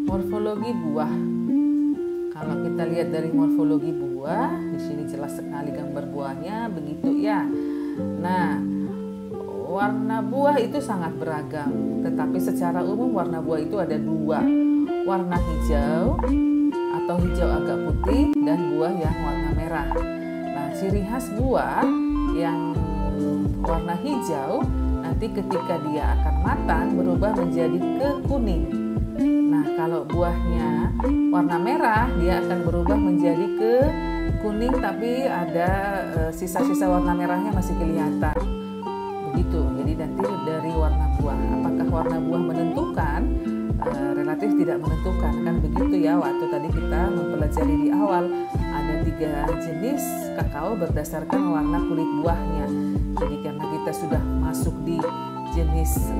Morfologi buah. Kalau kita lihat dari morfologi buah, di sini jelas sekali gambar buahnya, begitu ya. Nah, warna buah itu sangat beragam, tetapi secara umum warna buah itu ada dua, warna hijau atau hijau agak putih dan buah yang warna merah. Nah, ciri khas buah yang warna hijau nanti ketika dia akan matang berubah menjadi ke kuning. Nah, kalau buahnya warna merah, dia akan berubah menjadi ke kuning, tapi ada sisa-sisa warna merahnya masih kelihatan. Begitu. Jadi nanti dari warna buah, apakah warna buah menentukan? Relatif tidak menentukan, kan begitu ya. Waktu tadi kita mempelajari di awal ada 3 jenis kakao berdasarkan warna kulit buahnya. Jadi karena kita sudah masuk di jenis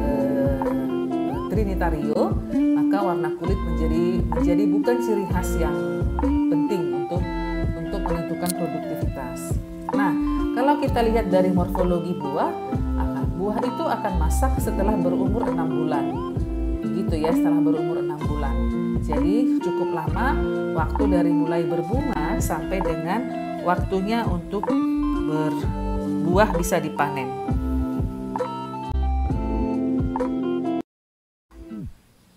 Trinitario, maka warna kulit menjadi bukan ciri khas yang penting untuk menentukan produktivitas. Nah, kalau kita lihat dari morfologi buah itu akan masak setelah berumur 6 bulan. Begitu ya, setelah berumur 6 bulan. Jadi cukup lama waktu dari mulai berbunga sampai dengan waktunya untuk berbuah bisa dipanen.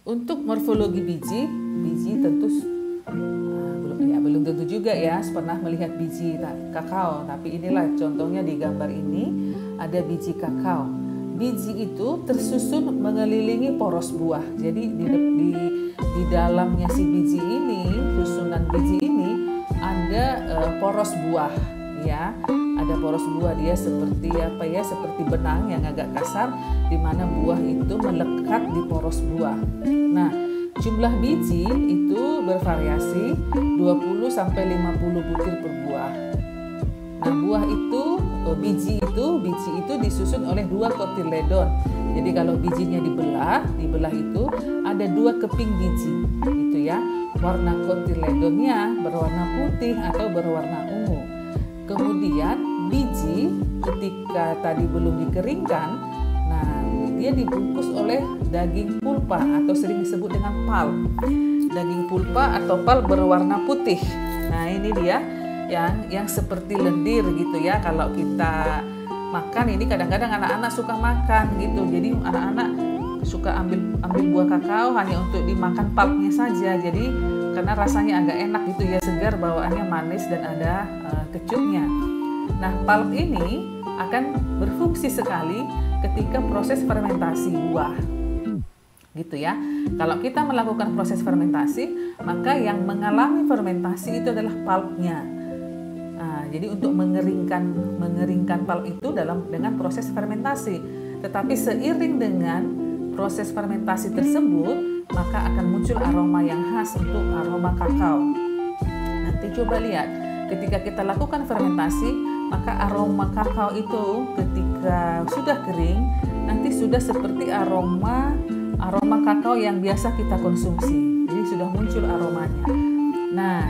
Untuk morfologi biji tentu belum tentu juga ya pernah melihat biji kakao, tapi inilah contohnya di gambar ini ada biji kakao. Biji itu tersusun mengelilingi poros buah. Jadi di dalamnya si biji ini, susunan biji ini ada poros buah ya. Ada poros buah, dia seperti seperti benang yang agak kasar di mana buah itu melekat di poros buah. Nah, jumlah biji itu bervariasi 20 sampai 50 butir per buah. Nah, buah itu biji itu disusun oleh 2 kotiledon. Jadi kalau bijinya dibelah itu ada 2 keping biji, gitu ya. Warna kotiledonnya berwarna putih atau berwarna ungu. Kemudian biji ketika tadi belum dikeringkan, nah dia dibungkus oleh daging pulpa atau sering disebut dengan pulp. Daging pulpa atau pulp berwarna putih. Nah, ini dia yang seperti lendir gitu ya. Kalau kita makan ini kadang-kadang anak-anak suka makan gitu. Jadi anak-anak suka ambil buah kakao hanya untuk dimakan pulpnya saja. Jadi karena rasanya agak enak gitu ya, segar, bawaannya manis dan ada kecutnya. Nah, pulp ini akan berfungsi sekali ketika proses fermentasi buah. Gitu ya. Kalau kita melakukan proses fermentasi, maka yang mengalami fermentasi itu adalah pulpnya. Nah, jadi untuk mengeringkan pulp itu dengan proses fermentasi. Tetapi seiring dengan proses fermentasi tersebut, maka akan muncul aroma yang khas untuk aroma kakao. Nanti coba lihat, ketika kita lakukan fermentasi, maka aroma kakao itu ketika sudah kering, nanti sudah seperti aroma kakao yang biasa kita konsumsi. Jadi sudah muncul aromanya. Nah,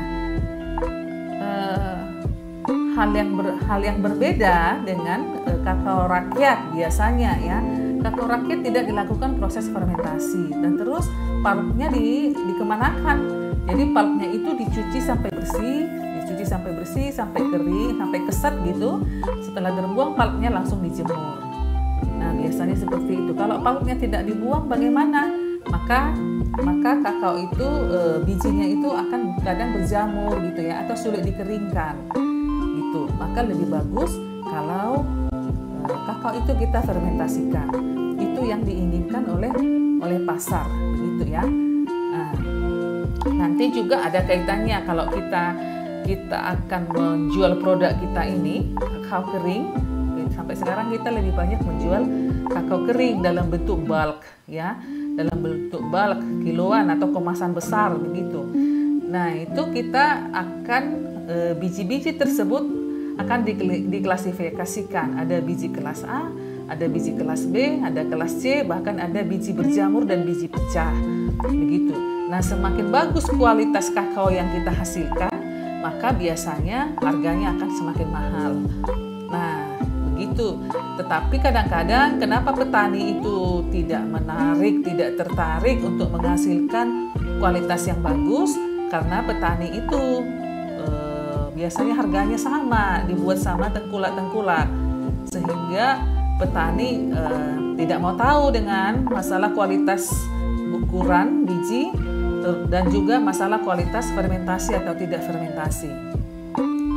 hal yang berbeda dengan kakao rakyat biasanya ya. Kakao rakyat tidak dilakukan proses fermentasi dan terus pulpnya dikemanakan. Jadi pulpnya itu dicuci sampai bersih, sampai kering, sampai kesat gitu. Setelah terbuang pulpnya langsung dijemur. Nah, biasanya seperti itu. Kalau pulpnya tidak dibuang bagaimana? Maka kakao itu bijinya itu akan kadang berjamur gitu ya, atau sulit dikeringkan gitu. Maka lebih bagus kalau kakao itu kita fermentasikan. Itu yang diinginkan oleh pasar begitu ya. Nah, nanti juga ada kaitannya kalau kita akan menjual produk kita ini kakao kering. Sampai sekarang kita lebih banyak menjual kakao kering dalam bentuk bulk ya, dalam bentuk bulk kiloan atau kemasan besar begitu. Nah, itu kita akan biji-biji tersebut akan diklasifikasikan. Ada biji kelas A, ada biji kelas B, ada kelas C, bahkan ada biji berjamur dan biji pecah. Begitu. Nah, semakin bagus kualitas kakao yang kita hasilkan, maka biasanya harganya akan semakin mahal. Nah, begitu. Tetapi kadang-kadang kenapa petani itu tidak menarik, tidak tertarik untuk menghasilkan kualitas yang bagus? Karena petani itu biasanya harganya sama, dibuat sama tengkulak-tengkulak, sehingga petani tidak mau tahu dengan masalah kualitas ukuran biji dan juga masalah kualitas fermentasi atau tidak fermentasi.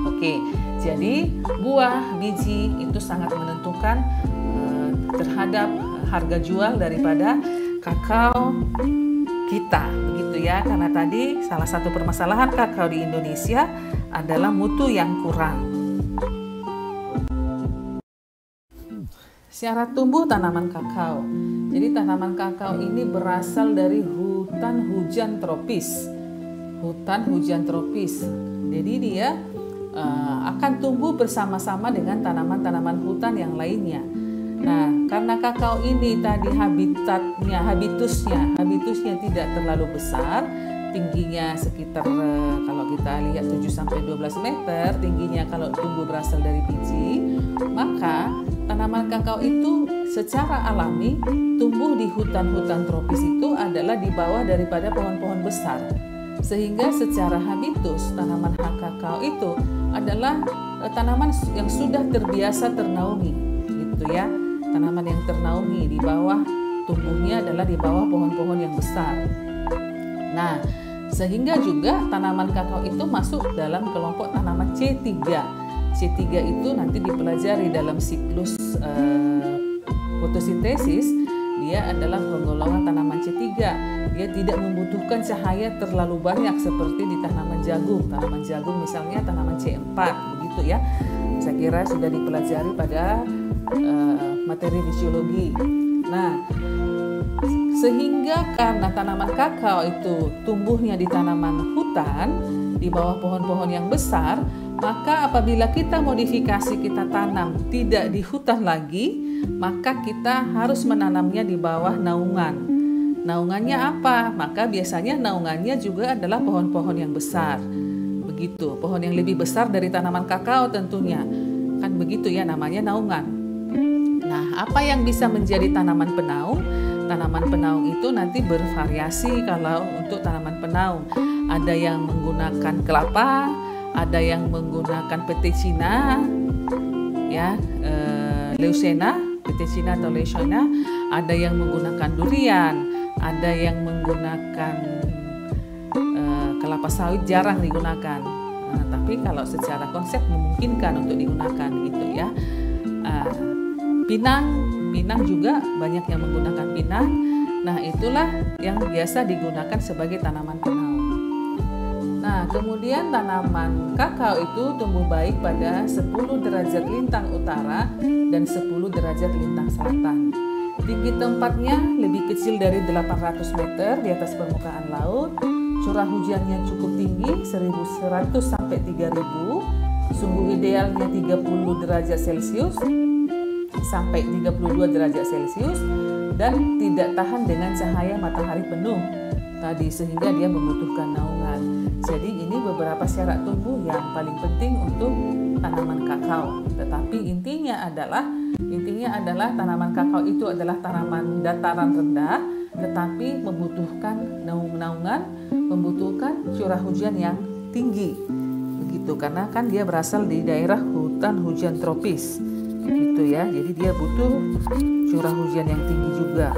Oke, jadi buah biji itu sangat menentukan terhadap harga jual daripada kakao kita, begitu ya. Karena tadi salah satu permasalahan kakao di Indonesia adalah mutu yang kurang. Syarat tumbuh tanaman kakao. Jadi tanaman kakao ini berasal dari hutan hujan tropis. Hutan hujan tropis. Jadi dia akan tumbuh bersama-sama dengan tanaman-tanaman hutan yang lainnya. Nah, karena kakao ini tadi habitusnya tidak terlalu besar, tingginya sekitar kalau kita lihat 7-12 meter tingginya kalau tumbuh berasal dari biji, maka tanaman kakao itu secara alami tumbuh di hutan-hutan tropis itu adalah di bawah daripada pohon-pohon besar. Sehingga secara habitus tanaman kakao itu adalah tanaman yang sudah terbiasa ternaungi, gitu ya. Tanaman yang ternaungi di bawah, tumbuhnya adalah di bawah pohon-pohon yang besar. Nah, sehingga juga tanaman kakao itu masuk dalam kelompok tanaman C3. C3 itu nanti dipelajari dalam siklus fotosintesis. Dia adalah penggolongan tanaman C3. Dia tidak membutuhkan cahaya terlalu banyak seperti di tanaman jagung. Tanaman jagung misalnya tanaman C4, begitu ya. Saya kira sudah dipelajari pada materi fisiologi. Nah, sehingga karena tanaman kakao itu tumbuhnya di tanaman hutan, di bawah pohon-pohon yang besar, maka apabila kita modifikasi, kita tanam tidak di hutan lagi, maka kita harus menanamnya di bawah naungan. Naungannya apa? Maka biasanya naungannya juga adalah pohon-pohon yang besar. Begitu, pohon yang lebih besar dari tanaman kakao tentunya. Kan begitu ya, namanya naungan. Nah, apa yang bisa menjadi tanaman penaung? Tanaman penaung itu nanti bervariasi kalau untuk tanaman penaung. Ada yang menggunakan kelapa, ada yang menggunakan pete Cina, ya, leucaena, pete Cina atau leucaena, ada yang menggunakan durian, ada yang menggunakan kelapa sawit jarang digunakan. Tapi kalau secara konsep memungkinkan untuk digunakan gitu ya. Pinang juga banyak yang menggunakan pinang. Nah, itulah yang biasa digunakan sebagai tanaman penaung. Nah, kemudian tanaman kakao itu tumbuh baik pada 10 derajat lintang utara dan 10 derajat lintang selatan. Tinggi tempatnya lebih kecil dari 800 meter di atas permukaan laut. Curah hujannya cukup tinggi, 1100 sampai 3000. Suhu idealnya 30 derajat Celcius sampai 32 derajat Celcius dan tidak tahan dengan cahaya matahari penuh tadi, sehingga dia membutuhkan naungan. Jadi ini beberapa syarat tumbuh yang paling penting untuk tanaman kakao. Tetapi intinya adalah tanaman kakao itu adalah tanaman dataran rendah, tetapi membutuhkan naungan, membutuhkan curah hujan yang tinggi. Begitu, karena kan dia berasal di daerah hutan hujan tropis. Gitu ya. Jadi dia butuh curah hujan yang tinggi juga.